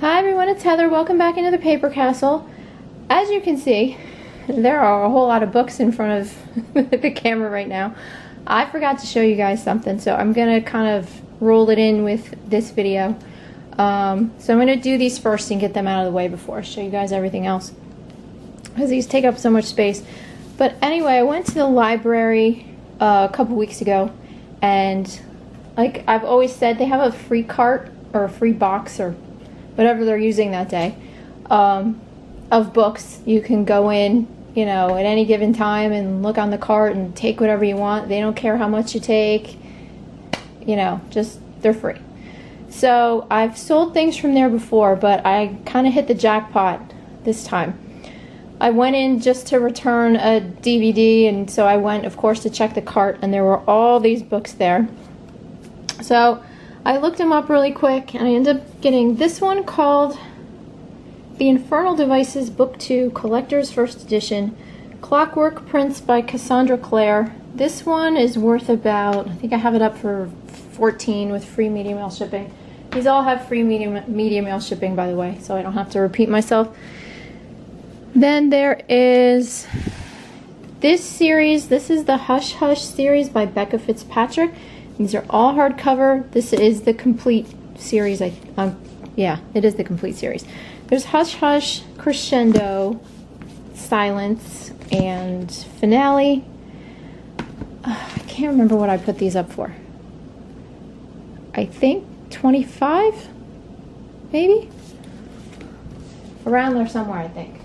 Hi everyone, it's Heather. Welcome back into the Paper Castle. As you can see, there are a whole lot of books in front of the camera right now. I forgot to show you guys something, so I'm going to kind of roll it in with this video. So I'm going to do these first and get them out of the way before I show you guys everything else, because these take up so much space. But anyway, I went to the library a couple weeks ago, and like I've always said, they have a free cart or a free box or whatever they're using that day of books. You can go in, you know, at any given time and look on the cart and take whatever you want. They don't care how much you take, you know, just they're free. So I've sold things from there before, but I kind of hit the jackpot this time. I went in just to return a DVD, and so I went, of course, to check the cart, and there were all these books there. So I looked them up really quick, and I ended up getting this one called The Infernal Devices Book 2, Collector's First Edition, Clockwork Prints by Cassandra Clare. This one is worth about, I think I have it up for $14 with free media mail shipping. These all have free media mail shipping, by the way, so I don't have to repeat myself. Then there is this series. This is the Hush Hush series by Becca Fitzpatrick. These are all hardcover. This is the complete series. Yeah, it is the complete series. There's Hush Hush, Crescendo, Silence, and Finale. I can't remember what I put these up for. I think 25, maybe? Around there somewhere, I think.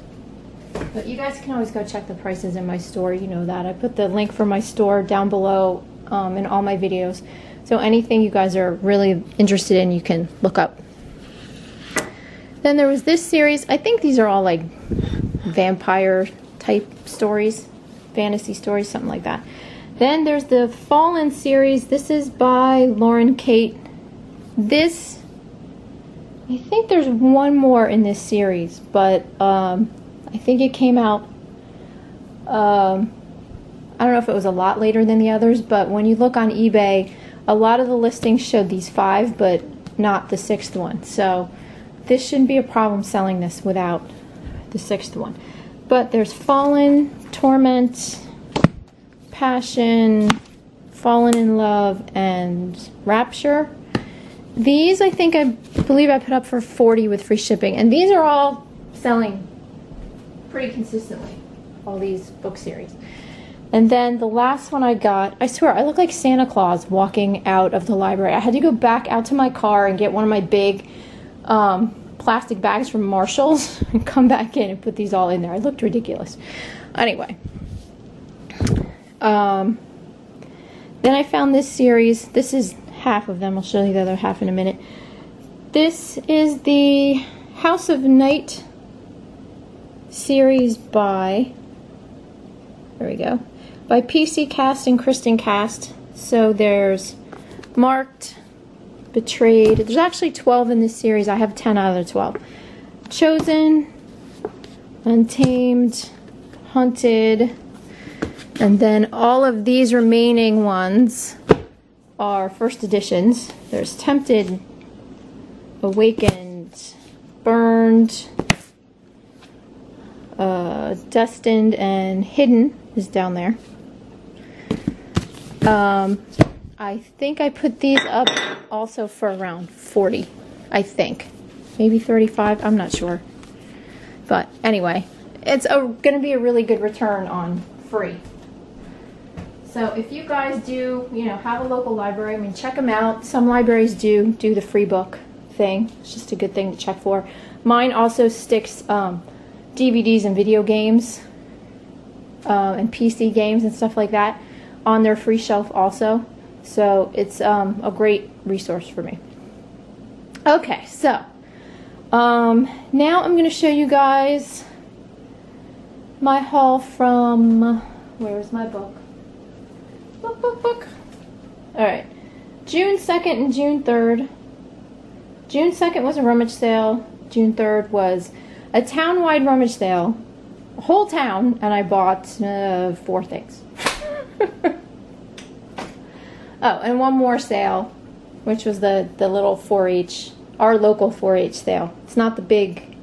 But you guys can always go check the prices in my store. You know that. I put the link for my store down below in all my videos. So anything you guys are really interested in, you can look up. Then there was this series. I think these are all like vampire type stories, fantasy stories, something like that. Then there's the Fallen series. This is by Lauren Kate. This, I think there's one more in this series, but I think it came out, I don't know if it was a lot later than the others, but when you look on eBay, a lot of the listings showed these 5, but not the 6th one. So this shouldn't be a problem selling this without the 6th one. But there's Fallen, Torment, Passion, Fallen in Love, and Rapture. These I believe I put up for $40 with free shipping, and these are all selling pretty consistently, all these book series. And then the last one I got, I swear, I look like Santa Claus walking out of the library. I had to go back out to my car and get one of my big plastic bags from Marshall's and come back in and put these all in there. I looked ridiculous. Anyway. Then I found this series. This is half of them. I'll show you the other half in a minute. This is the House of Night series by, there we go, by PC Cast and Kristen Cast. So there's Marked, Betrayed. There's actually 12 in this series. I have 10 out of the 12. Chosen, Untamed, Hunted, and then all of these remaining ones are first editions. There's Tempted, Awakened, Burned, Destined, and Hidden is down there. I think I put these up also for around 40, I think. Maybe 35, I'm not sure. But anyway, it's going to be a really good return on free. So if you guys do, you know, have a local library, I mean, check them out. Some libraries do the free book thing. It's just a good thing to check for. Mine also sticks DVDs and video games and PC games and stuff like that on their free shelf also. So it's a great resource for me. Okay, so now I'm going to show you guys my haul from, where's my book? Book. Alright, June 2nd and June 3rd. June 2nd was a rummage sale. June 3rd was a town-wide rummage sale. A whole town, and I bought 4 things. Oh, and one more sale, which was the little 4-H our local 4-H sale. It's not the big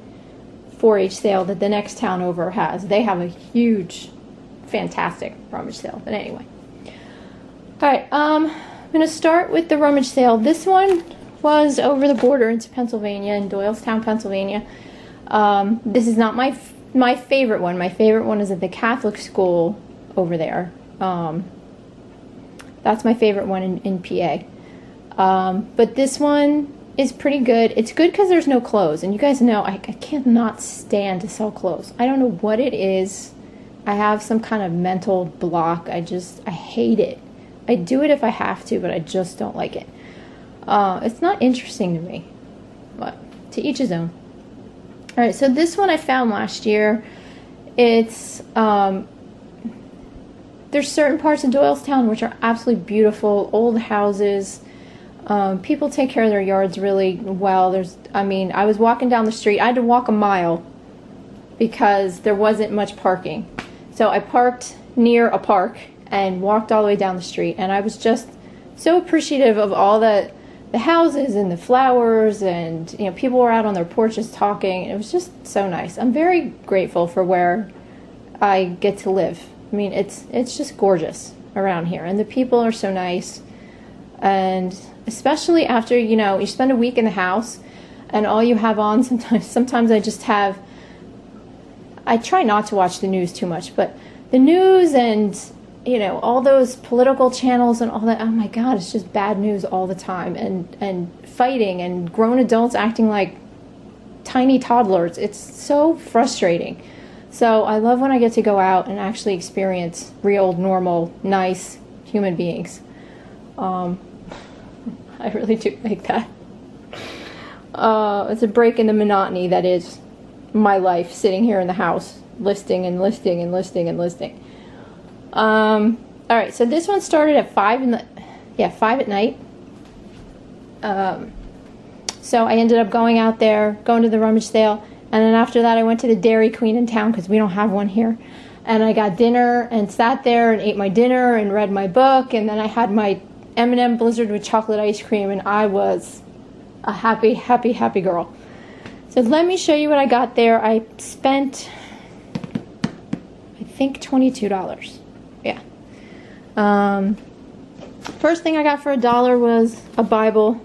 4-H sale that the next town over has. They have a huge, fantastic rummage sale. But anyway. Alright, I'm going to start with the rummage sale. This one was over the border into Pennsylvania, in Doylestown, Pennsylvania. This is not my favorite one. My favorite one is at the Catholic school over there. That's my favorite one in PA. But this one is pretty good. It's good because there's no clothes. And you guys know I cannot stand to sell clothes. I don't know what it is. I have some kind of mental block. I hate it. I do it if I have to, but I just don't like it. It's not interesting to me. But to each his own. Alright, so this one I found last year. It's, there's certain parts of Doylestown which are absolutely beautiful. Old houses. People take care of their yards really well. I was walking down the street. I had to walk a mile because there wasn't much parking. So I parked near a park and walked all the way down the street. And I was just so appreciative of all the houses and the flowers, and people were out on their porches talking. It was just so nice. I'm very grateful for where I get to live. I mean, it's just gorgeous around here, and the people are so nice. And especially after, you spend a week in the house and all you have on, sometimes I try not to watch the news too much, but the news and, all those political channels and all that, oh my God, it's just bad news all the time, and fighting and grown adults acting like tiny toddlers. It's so frustrating. So I love when I get to go out and actually experience real, normal, nice human beings. I really do like that. It's a break in the monotony that is my life, sitting here in the house, listing and listing and listing and listing. Alright, so this one started at 5 at night. So I ended up going out there, going to the rummage sale, and then after that I went to the Dairy Queen in town because we don't have one here. And I got dinner and sat there and ate my dinner and read my book, and then I had my M&M Blizzard with chocolate ice cream, and I was a happy, happy, happy girl. So let me show you what I got there. I spent, I think, $22. Yeah. First thing I got for $1 was a Bible.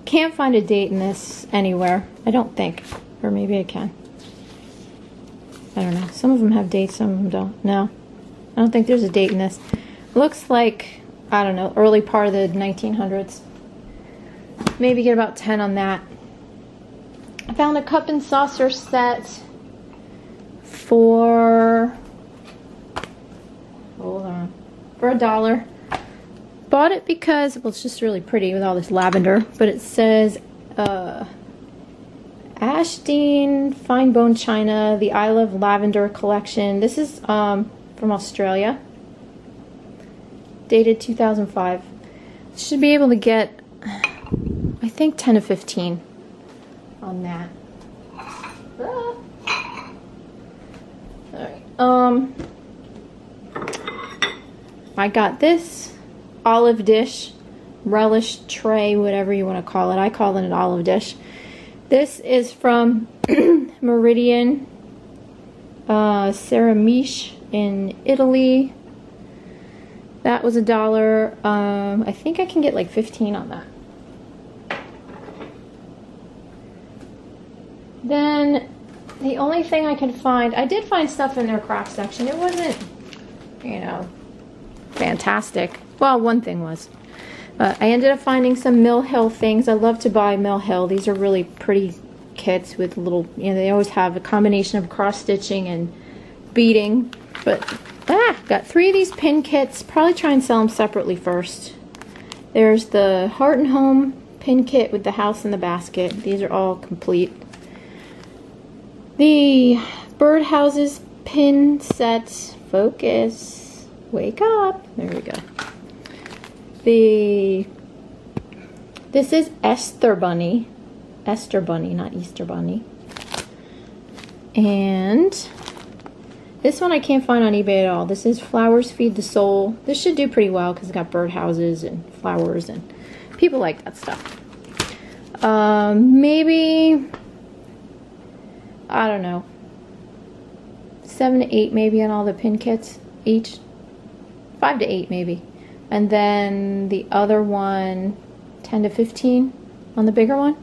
Can't find a date in this anywhere. I don't think. Or maybe I can. I don't know. Some of them have dates, some of them don't. No. I don't think there's a date in this. Looks like, I don't know, early part of the 1900s. Maybe get about 10 on that. I found a cup and saucer set for, hold on, for $1. Bought it because, well, it's just really pretty with all this lavender, but it says Ashdean Fine Bone China, the I Love Lavender collection. This is from Australia. Dated 2005. Should be able to get, I think, 10 to 15 on that. Alright. I got this olive dish, relish tray, whatever you want to call it. I call it an olive dish. This is from Meridian Ceramiche in Italy. That was $1. I think I can get like 15 on that. Then the only thing I could find, I did find stuff in their craft section. It wasn't, fantastic. Well, one thing was. But I ended up finding some Mill Hill things. I love to buy Mill Hill. These are really pretty kits with little, they always have a combination of cross stitching and beading. But, got 3 of these pin kits. Probably try and sell them separately first. There's the Heart and Home pin kit with the house in the basket. These are all complete. The Birdhouses pin set. Focus. Wake up. There we go. This is Esther Bunny. Esther Bunny, not Easter Bunny. And this one I can't find on eBay at all. This is Flowers Feed the Soul. This should do pretty well because it's got birdhouses and flowers and people like that stuff. Maybe, I don't know, 7 to 8 maybe on all the pin kits each. 5 to 8 maybe. And then the other one, 10 to 15 on the bigger one.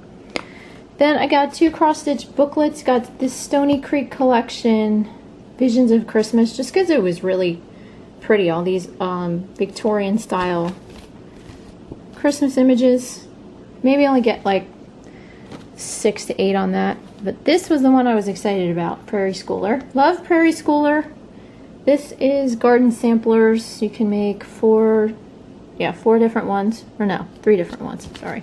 Then I got 2 cross-stitch booklets. Got this Stoney Creek collection, Visions of Christmas, just because it was really pretty. All these Victorian style Christmas images. Maybe only get like 6 to 8 on that. But this was the one I was excited about. Prairie Schooler. Love Prairie Schooler. This is garden samplers. You can make 4 different ones. Or no, 3 different ones. Sorry.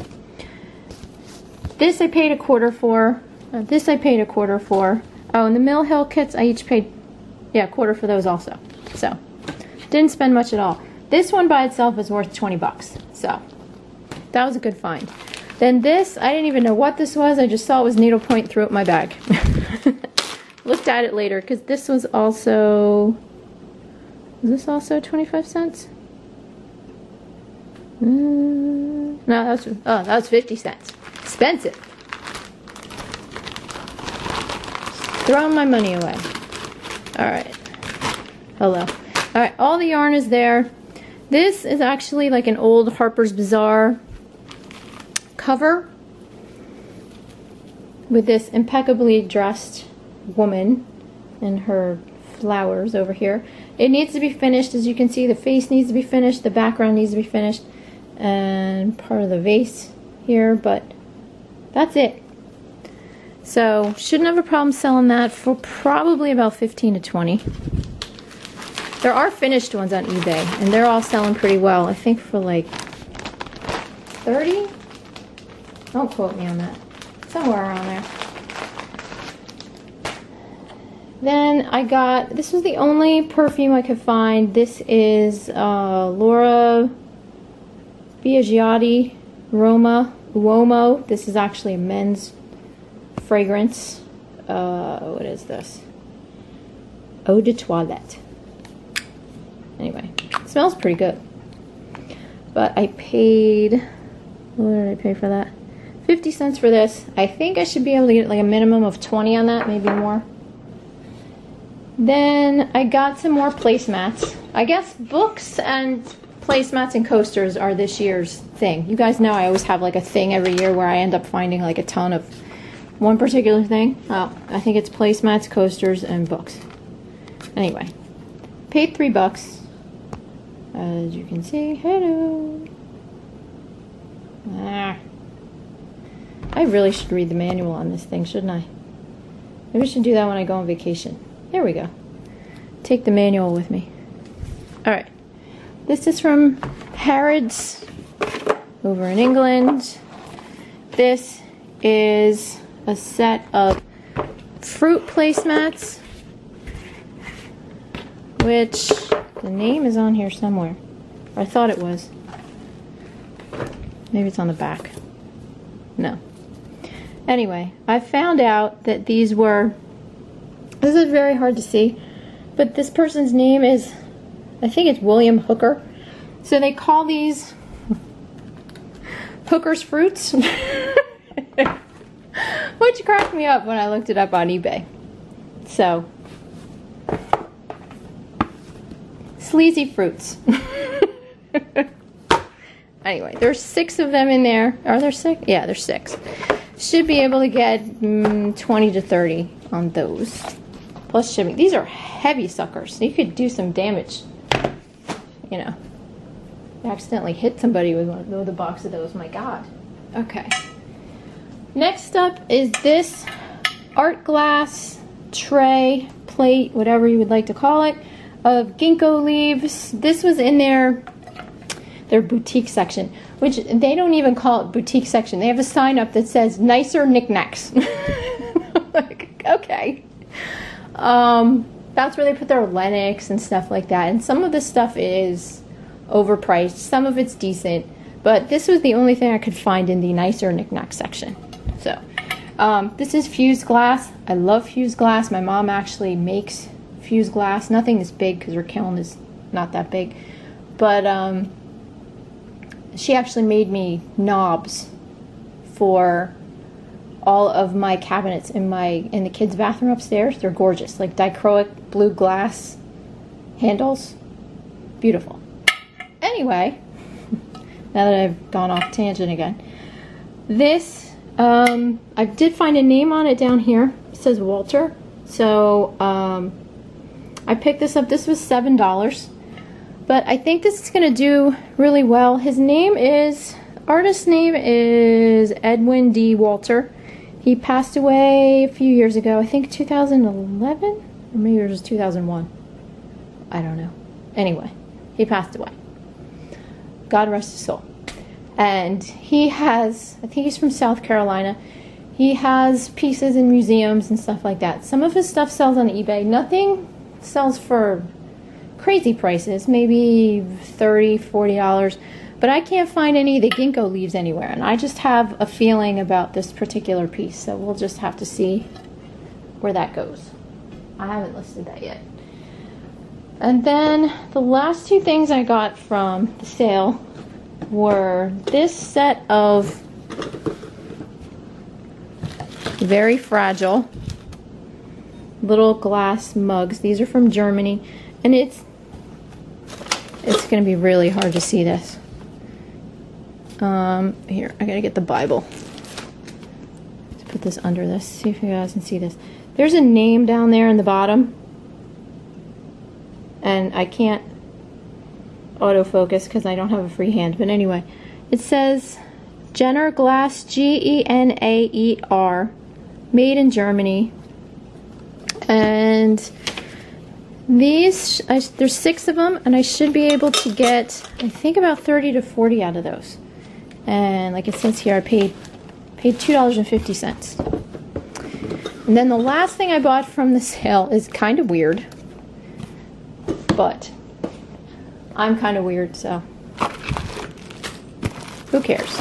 This I paid $1/4 for. This I paid $1/4 for. Oh, and the Mill Hill kits I each paid, $1/4 for those also. So, didn't spend much at all. This one by itself is worth 20 bucks. So, that was a good find. Then this, I didn't even know what this was. I just saw it was needlepoint, threw it in my bag. Looked at it later, because this was also... Is this also 25 cents? No, that was 50 cents. Expensive. Throwing my money away. Alright. Hello. Alright, all the yarn is there. This is actually like an old Harper's Bazaar cover with this impeccably dressed woman and her flowers over here. It needs to be finished. As you can see, the face needs to be finished, the background needs to be finished, and part of the vase here, but that's it. So shouldn't have a problem selling that for probably about 15 to 20. There are finished ones on eBay and they're all selling pretty well. I think for like 30. Don't quote me on that. Somewhere around there. Then I got, this was the only perfume I could find. This is Laura Biagiotti Uomo. This is actually a men's fragrance. What is this? Eau de Toilette. Anyway, it smells pretty good. But I paid, what did I pay for that? 50 cents for this. I think I should be able to get like a minimum of 20 on that, maybe more. Then I got some more placemats. I guess books and placemats and coasters are this year's thing. You guys know I always have like a thing every year where I end up finding like a ton of one particular thing. Well, I think it's placemats, coasters, and books. Anyway, paid $3. As you can see, hello. I really should read the manual on this thing, shouldn't I? Maybe I should do that when I go on vacation. There we go. Take the manual with me. Alright. This is from Harrods over in England. This is a set of fruit placemats, which the name is on here somewhere. Or I thought it was. Maybe it's on the back. No. Anyway, I found out that these were, this is very hard to see, but this person's name is, I think it's William Hooker. So they call these Hooker's fruits, which cracked me up when I looked it up on eBay. So, sleazy fruits. Anyway, there's 6 of them in there. Are there 6? Yeah, there's 6. Should be able to get 20 to 30 on those. Plus shipping. These are heavy suckers. So you could do some damage. You know. Accidentally hit somebody with a box of those. My God. Okay. Next up is this art glass tray, plate, whatever you would like to call it, of ginkgo leaves. This was in their boutique section, which they don't even call it boutique section. They have a sign up that says nicer knickknacks. Like, okay. That's where they put their Lennox and stuff like that. And some of this stuff is overpriced. Some of it's decent. But this was the only thing I could find in the nicer knickknack section. So, this is fused glass. I love fused glass. My mom actually makes fused glass. Nothing this big because her kiln is not that big. But, she actually made me knobs for all of my cabinets in the kids' bathroom upstairs. They're gorgeous, like dichroic blue glass handles. Beautiful. Anyway, now that I've gone off tangent again, this I did find a name on it down here. It says Walter. So I picked this up. This was $7, but I think this is gonna do really well. His artist's name is Edwin D. Walter. He passed away a few years ago. I think 2011, or maybe it was 2001. I don't know. Anyway, he passed away. God rest his soul. And he has, I think he's from South Carolina. He has pieces in museums and stuff like that. Some of his stuff sells on eBay. Nothing sells for crazy prices, maybe $30, $40. But I can't find any of the ginkgo leaves anywhere. And I just have a feeling about this particular piece. So we'll just have to see where that goes. I haven't listed that yet. And then the last two things I got from the sale were this set of very fragile little glass mugs. These are from Germany, and it's going to be really hard to see this. Here, I gotta get the Bible. Let's put this under this, see if you guys can see this. There's a name down there in the bottom, and I can't autofocus because I don't have a free hand, but anyway, it says Gener Glass, Genaer, made in Germany. And these, there's 6 of them, and I should be able to get, I think, about 30 to 40 out of those. And like it says here, I paid $2.50. And then the last thing I bought from the sale is kind of weird, but I'm kind of weird, so who cares?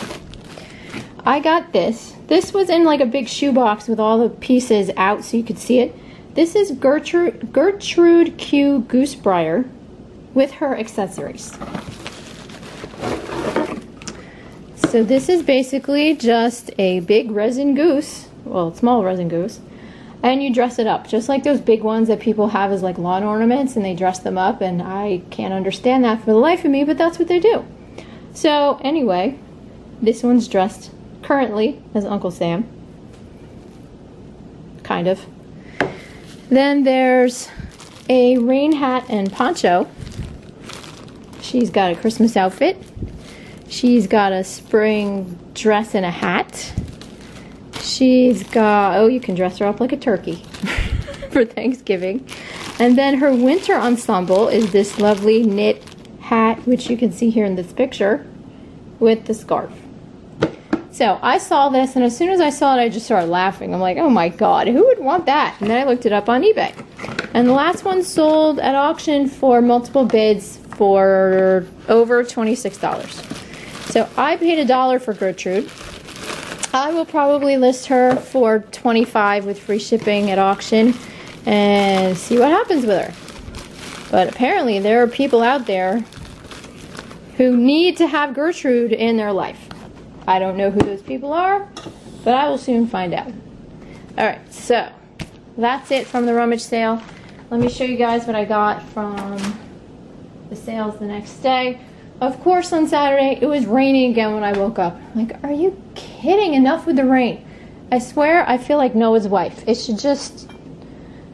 I got this. This was in like a big shoebox with all the pieces out so you could see it. This is Gertrude Q Goosebriar with her accessories. So this is basically just a big resin goose, well, small resin goose, and you dress it up, just like those big ones that people have as like lawn ornaments, and they dress them up, and I can't understand that for the life of me, but that's what they do. So anyway, this one's dressed currently as Uncle Sam. Kind of. Then there's a rain hat and poncho. She's got a Christmas outfit. She's got a spring dress and a hat. She's got, oh, you can dress her up like a turkey for Thanksgiving. And then her winter ensemble is this lovely knit hat, which you can see here in this picture, with the scarf. So I saw this, and as soon as I saw it, I just started laughing. I'm like, oh my God, who would want that? And then I looked it up on eBay. And the last one sold at auction for multiple bids for over $26. So I paid $1 for Gertrude. I will probably list her for $25 with free shipping at auction and see what happens with her. But apparently there are people out there who need to have Gertrude in their life. I don't know who those people are, but I will soon find out. Alright, so that's it from the rummage sale. Let me show you guys what I got from the sales the next day. Of course, on Saturday, it was raining again when I woke up. I'm like, are you kidding? Enough with the rain. I swear, I feel like Noah's wife. It should just,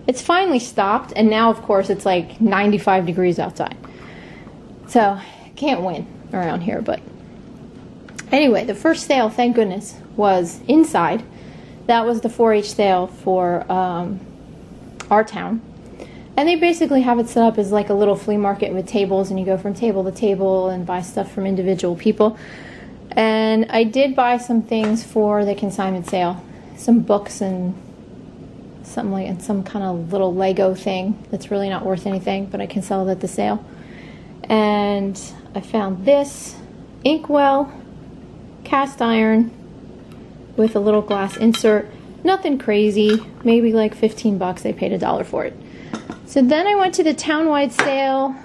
it's finally stopped, and now, of course, it's like 95 degrees outside. So, can't win around here, but anyway, the first sale, thank goodness, was inside. That was the 4-H sale for our town. And they basically have it set up as like a little flea market with tables, and you go from table to table and buy stuff from individual people. And I did buy some things for the consignment sale. Some books and something like, and some kind of little Lego thing that's really not worth anything, but I can sell it at the sale. And I found this inkwell cast iron with a little glass insert. Nothing crazy, maybe like 15 bucks. I paid $1 for it. So then I went to the Townwide sale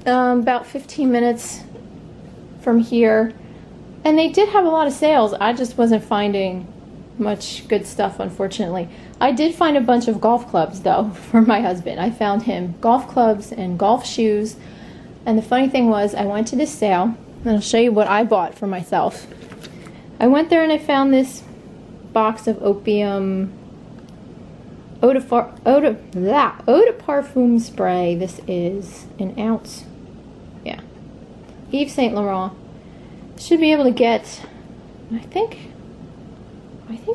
about 15 minutes from here, And they did have a lot of sales. I just wasn't finding much good stuff, unfortunately. I did find a bunch of golf clubs, though, for my husband. I found him golf clubs and golf shoes. And the funny thing was, I went to this sale, and I'll show you what I bought for myself. I went there and I found this box of opium eau de parfum spray. This is an ounce. Yeah. Yves Saint Laurent. Should be able to get, I think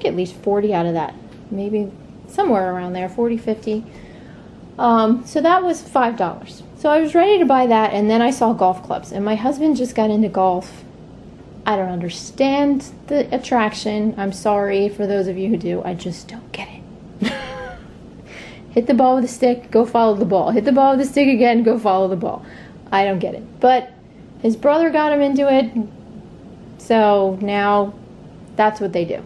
at least 40 out of that. Maybe somewhere around there, 40, 50. So that was $5. So I was ready to buy that, and then I saw golf clubs. And my husband just got into golf. I don't understand the attraction. I'm sorry for those of you who do. I just don't get it. Hit the ball with a stick, go follow the ball. Hit the ball with a stick again, go follow the ball. I don't get it. But his brother got him into it, so now that's what they do.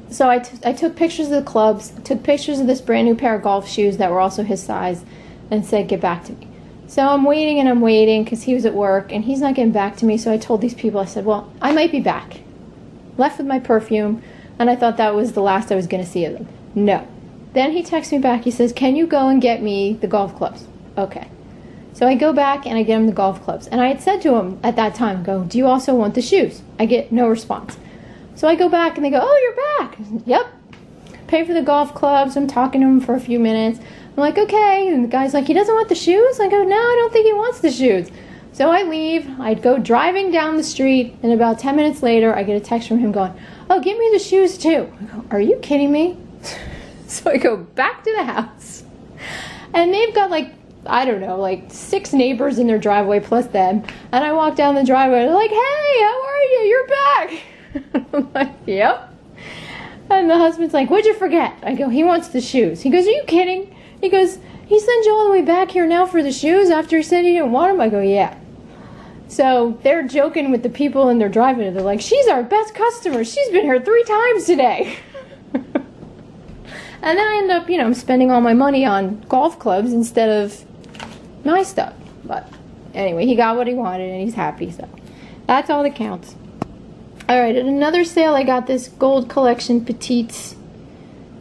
So I took pictures of the clubs, took pictures of this brand new pair of golf shoes that were also his size, and said, get back to me. So I'm waiting and I'm waiting because he was at work and he's not getting back to me. So I told these people, I said, well, I might be back. Left with my perfume, and I thought that was the last I was going to see of them. No. Then he texts me back. He says, can you go and get me the golf clubs? Okay. So I go back and I get him the golf clubs. And I had said to him at that time, do you also want the shoes? I get no response. So I go back and they go, oh, you're back. Said, yep. Pay for the golf clubs. I'm talking to him for a few minutes. I'm like, okay. And the guy's like, he doesn't want the shoes? I go, no, I don't think he wants the shoes. So I leave. I'd go driving down the street, and about 10 minutes later, I get a text from him going, oh, give me the shoes too. I go, are you kidding me? So I go back to the house. And they've got I don't know, 6 neighbors in their driveway plus them. And I walk down the driveway, they're like, hey, how are you? You're back. I'm like, yep. And the husband's like, what'd you forget? I go, he wants the shoes. He goes, are you kidding? He goes, he sent you all the way back here now for the shoes after he said he didn't want them? I go, yeah. So they're joking with the people in their driveway. They're like, she's our best customer. She's been here 3 times today. And then I end up, I'm spending all my money on golf clubs instead of my stuff. But anyway, he got what he wanted and he's happy. So that's all that counts. Alright, at another sale I got this Gold Collection Petites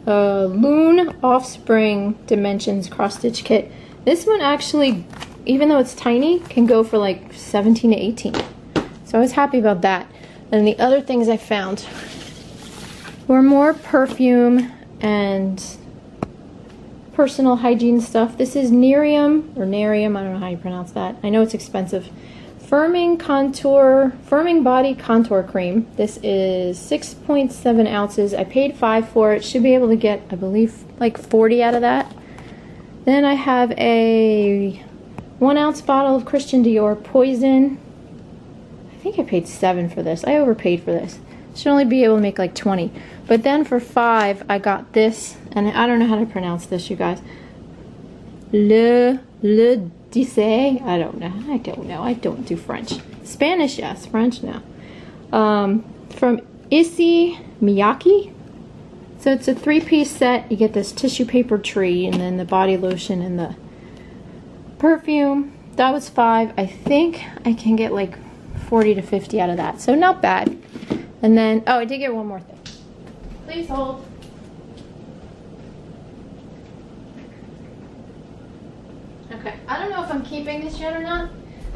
Loon Offspring Dimensions cross-stitch kit. This one actually, even though it's tiny, can go for 17 to 18. So I was happy about that. And the other things I found were more perfume and personal hygiene stuff. This is Nerium, I don't know how you pronounce that. I know it's expensive. Firming Body Contour Cream. This is 6.7 ounces. I paid $5 for it. Should be able to get, I believe, 40 out of that. Then I have a 1 ounce bottle of Christian Dior Poison. I think I paid $7 for this. I overpaid for this. Should only be able to make 20. But then for $5, I got this, and I don't know how to pronounce this, you guys. Le Dissé? I don't know. I don't do French. Spanish, yes. French, no. From Issey Miyake. So it's a 3-piece set. You get this tissue paper tree, and then the body lotion and the perfume. That was $5. I think I can get 40 to 50 out of that. So not bad. And then, oh, I did get one more thing. Please hold. Okay, I don't know if I'm keeping this yet or not.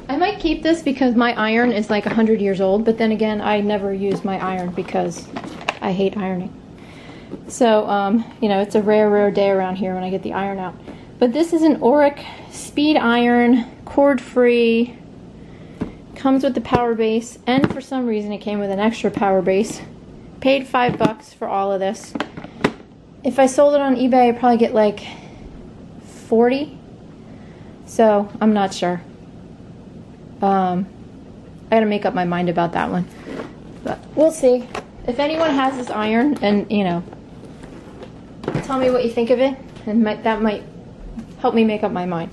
I might keep this because my iron is 100 years old, but then again, I never use my iron because I hate ironing. So, it's a rare day around here when I get the iron out. But this is an Auric speed iron, cord-free, comes with the power base, and for some reason it came with an extra power base. Paid $5 for all of this. If I sold it on eBay, I'd probably get 40. So I'm not sure. I gotta make up my mind about that one. But we'll see. If anyone has this iron, and tell me what you think of it, and that might help me make up my mind.